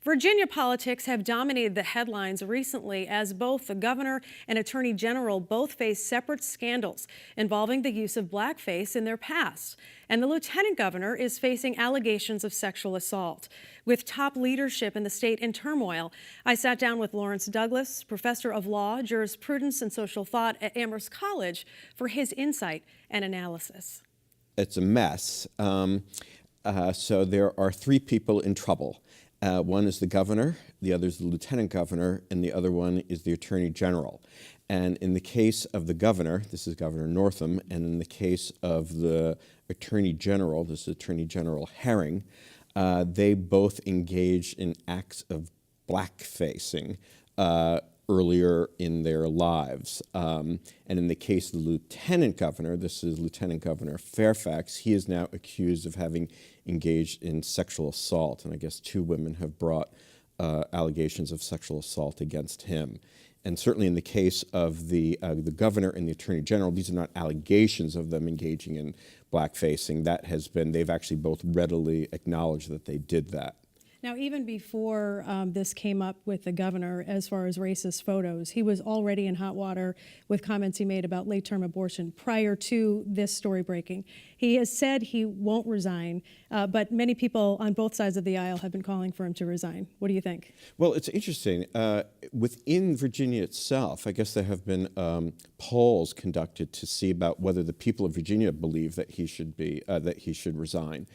Virginia politics have dominated the headlines recently as both the governor and attorney general both face separate scandals involving the use of blackface in their past. And the lieutenant governor is facing allegations of sexual assault. With top leadership in the state in turmoil, I sat down with Lawrence Douglas, professor of law, jurisprudence, and social thought at Amherst College, for his insight and analysis. It's a mess. So there are three people in trouble. One is the governor, the other is the lieutenant governor, and the other one is the attorney general. And in the case of the governor, this is Governor Northam, and in the case of the attorney general, this is Attorney General Herring, they both engaged in acts of blackfacing earlier in their lives. And in the case of the lieutenant governor, this is Lieutenant Governor Fairfax, he is now accused of having engaged in sexual assault. And I guess two women have brought allegations of sexual assault against him. And certainly in the case of the governor and the attorney general, these are not allegations of them engaging in blackfacing. That has been, they've actually both readily acknowledged that they did that. Now, even before this came up with the governor, as far as racist photos, he was already in hot water with comments he made about late-term abortion prior to this story breaking. He has said he won't resign, but many people on both sides of the aisle have been calling for him to resign. What do you think? Well, it's interesting. Within Virginia itself, I guess there have been polls conducted to see about whether the people of Virginia believe that he should resign.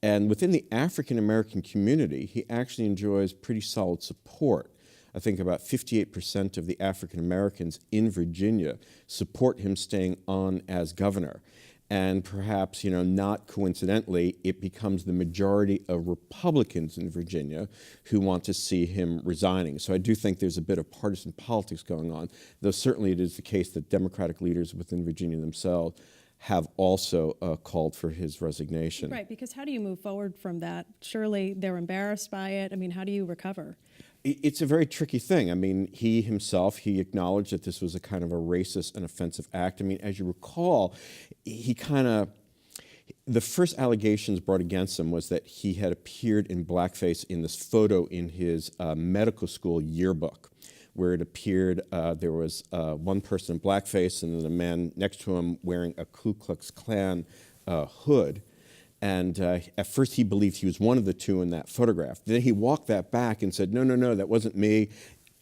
And within the African-American community, he actually enjoys pretty solid support. I think about 58% of the African-Americans in Virginia support him staying on as governor. And perhaps, not coincidentally, it becomes the majority of Republicans in Virginia who want to see him resigning. So I do think there's a bit of partisan politics going on, though certainly it is the case that Democratic leaders within Virginia themselves have also called for his resignation. Right, because how do you move forward from that? Surely they're embarrassed by it. I mean, how do you recover? It's a very tricky thing. I mean, he himself, he acknowledged that this was a kind of a racist and offensive act. I mean, as you recall, the first allegations brought against him was that he had appeared in blackface in this photo in his medical school yearbook, where it appeared there was one person in blackface and then a man next to him wearing a Ku Klux Klan hood. And at first he believed he was one of the two in that photograph. Then he walked that back and said, no, that wasn't me.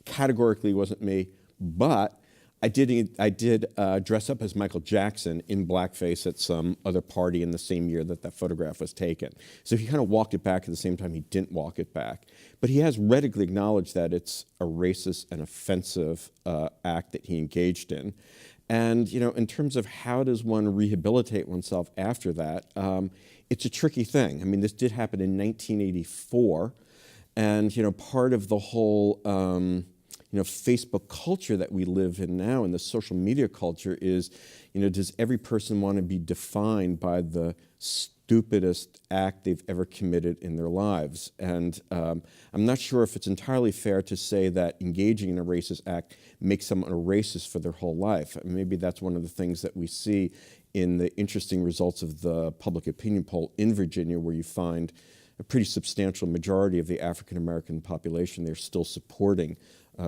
Categorically wasn't me. But I did dress up as Michael Jackson in blackface at some other party in the same year that photograph was taken. So he kind of walked it back at the same time he didn't walk it back. But he has readily acknowledged that it's a racist and offensive act that he engaged in. And, in terms of how does one rehabilitate oneself after that, it's a tricky thing. I mean, this did happen in 1984. And, part of the whole Facebook culture that we live in now and the social media culture is, does every person want to be defined by the stupidest act they've ever committed in their lives? And I'm not sure if it's entirely fair to say that engaging in a racist act makes someone a racist for their whole life. Maybe that's one of the things that we see in the interesting results of the public opinion poll in Virginia, where you find a pretty substantial majority of the African-American population there still supporting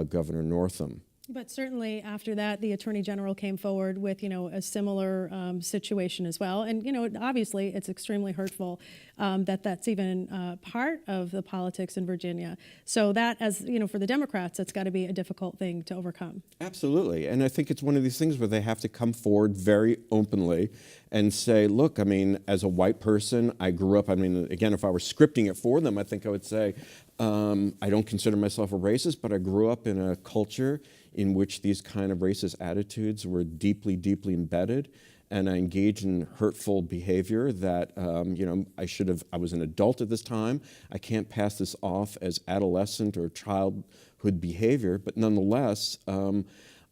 Governor Northam. But certainly after that, the Attorney General came forward with, a similar situation as well. And, obviously it's extremely hurtful that that's even part of the politics in Virginia. So that, as for the Democrats, it's got to be a difficult thing to overcome. Absolutely. And I think it's one of these things where they have to come forward very openly and say, look, I mean, as a white person, I grew up, again, if I were scripting it for them, I think I would say, I don't consider myself a racist, but I grew up in a culture in which these kind of racist attitudes were deeply, deeply embedded, and I engaged in hurtful behavior that, I was an adult at this time. I can't pass this off as adolescent or childhood behavior, but nonetheless,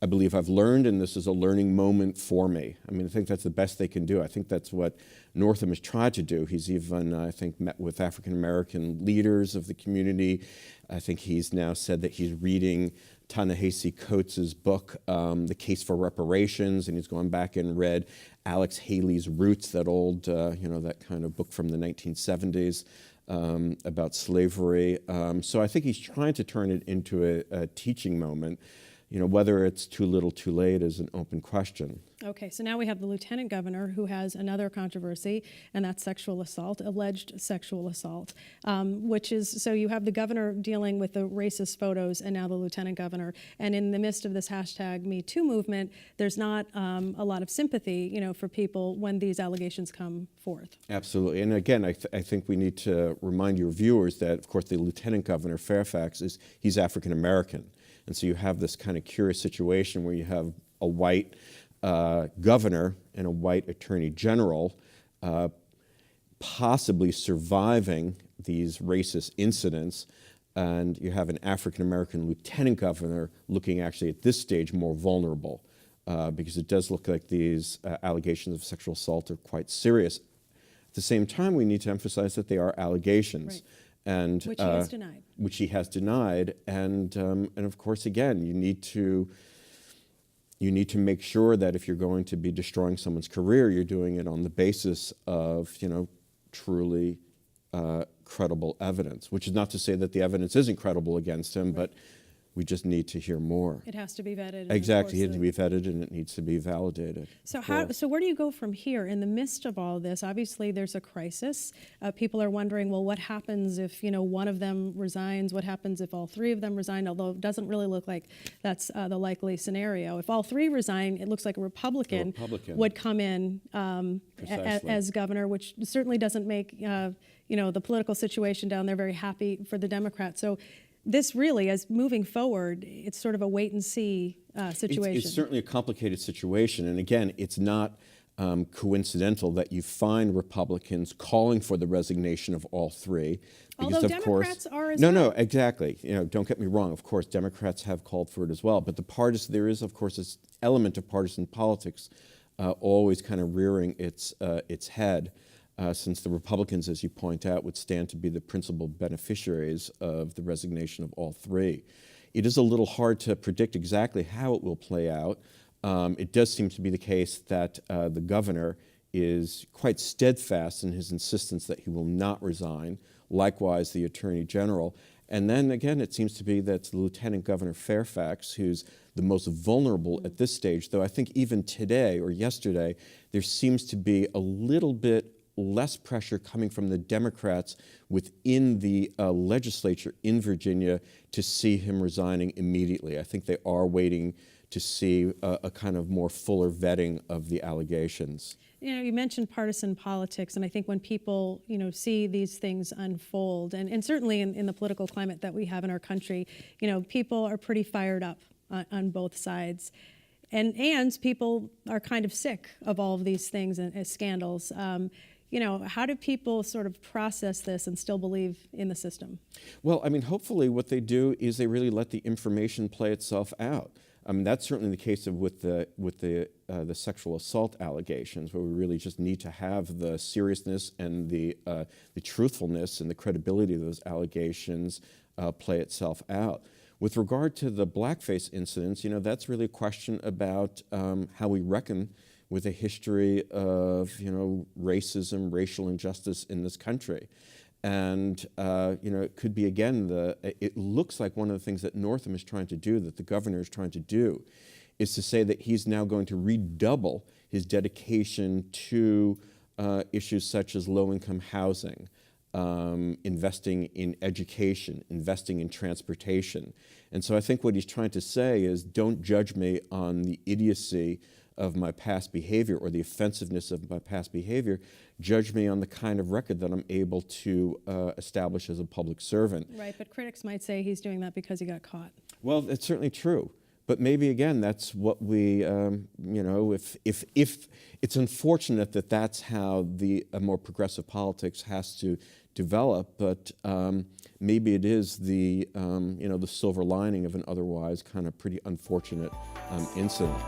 I believe I've learned, and this is a learning moment for me. I think that's the best they can do. I think that's what Northam has tried to do. He's even, I think, met with African-American leaders of the community. I think he's now said that he's reading Ta-Nehisi Coates' book, The Case for Reparations, and he's gone back and read Alex Haley's Roots, that old, that kind of book from the 1970s. about slavery. So I think he's trying to turn it into a teaching moment. You know, whether it's too little, too late is an open question. Okay, so now we have the lieutenant governor who has another controversy, and that's sexual assault, alleged sexual assault, which is, so you have the governor dealing with the racist photos and now the lieutenant governor. And in the midst of this hashtag Me Too movement, there's not a lot of sympathy, you know, for people when these allegations come forth. Absolutely. And again, I think we need to remind your viewers that, of course, the lieutenant governor, Fairfax, he's African American. And so you have this kind of curious situation where you have a white governor and a white attorney general possibly surviving these racist incidents, and you have an African-American lieutenant governor looking actually at this stage more vulnerable because it does look like these allegations of sexual assault are quite serious. At the same time, we need to emphasize that they are allegations. Right. And, which he has denied. Which he has denied, and of course, again, you need to make sure that if you're going to be destroying someone's career, you're doing it on the basis of, you know, truly credible evidence. Which is not to say that the evidence isn't credible against him, but we just need to hear more. It has to be vetted. Exactly, it needs to be vetted and it needs to be validated. So so where do you go from here? In the midst of all this, obviously there's a crisis. People are wondering, well, what happens if, you know, one of them resigns? What happens if all three of them resign? Although it doesn't really look like that's the likely scenario. If all three resign, it looks like a Republican would come in as governor, which certainly doesn't make you know, the political situation down there very happy for the Democrats. So this really, as moving forward, it's sort of a wait and see situation. It's certainly a complicated situation, and again, it's not coincidental that you find Republicans calling for the resignation of all three. Because although of Democrats are as well. well. No, exactly. You know, don't get me wrong. Of course, Democrats have called for it as well. But there is, of course, this element of partisan politics always kind of rearing its head. Since the Republicans, as you point out, would stand to be the principal beneficiaries of the resignation of all three. It is a little hard to predict exactly how it will play out. It does seem to be the case that the governor is quite steadfast in his insistence that he will not resign, likewise the attorney general. And then again, it seems to be that it's the Lieutenant Governor Fairfax who's the most vulnerable at this stage, though I think even today or yesterday, there seems to be a little bit less pressure coming from the Democrats within the legislature in Virginia to see him resigning immediately. I think they are waiting to see a kind of more fuller vetting of the allegations. You know, you mentioned partisan politics, and I think when people, you know, see these things unfold, and certainly in the political climate that we have in our country, you know, people are pretty fired up on both sides. And people are kind of sick of all of these things and scandals. You know, how do people sort of process this and still believe in the system? Well, I mean, hopefully what they do is they really let the information play itself out. I mean, that's certainly the case with the sexual assault allegations, where we really just need to have the seriousness and the truthfulness and the credibility of those allegations play itself out. With regard to the Blackface incidents, you know, that's really a question about how we reckon with a history of, you know, racism, racial injustice in this country. And, you know, it could be, again, it looks like one of the things that Northam is trying to do, that the governor is trying to do, is to say that he's now going to redouble his dedication to issues such as low-income housing, investing in education, investing in transportation. And so I think what he's trying to say is, don't judge me on the idiocy of my past behavior or the offensiveness of my past behavior. Judge me on the kind of record that I'm able to establish as a public servant. Right, but critics might say he's doing that because he got caught. Well, it's certainly true. But maybe, again, that's what we, you know, if it's unfortunate that that's how a more progressive politics has to develop, but maybe it is the, you know, the silver lining of an otherwise kind of pretty unfortunate incident.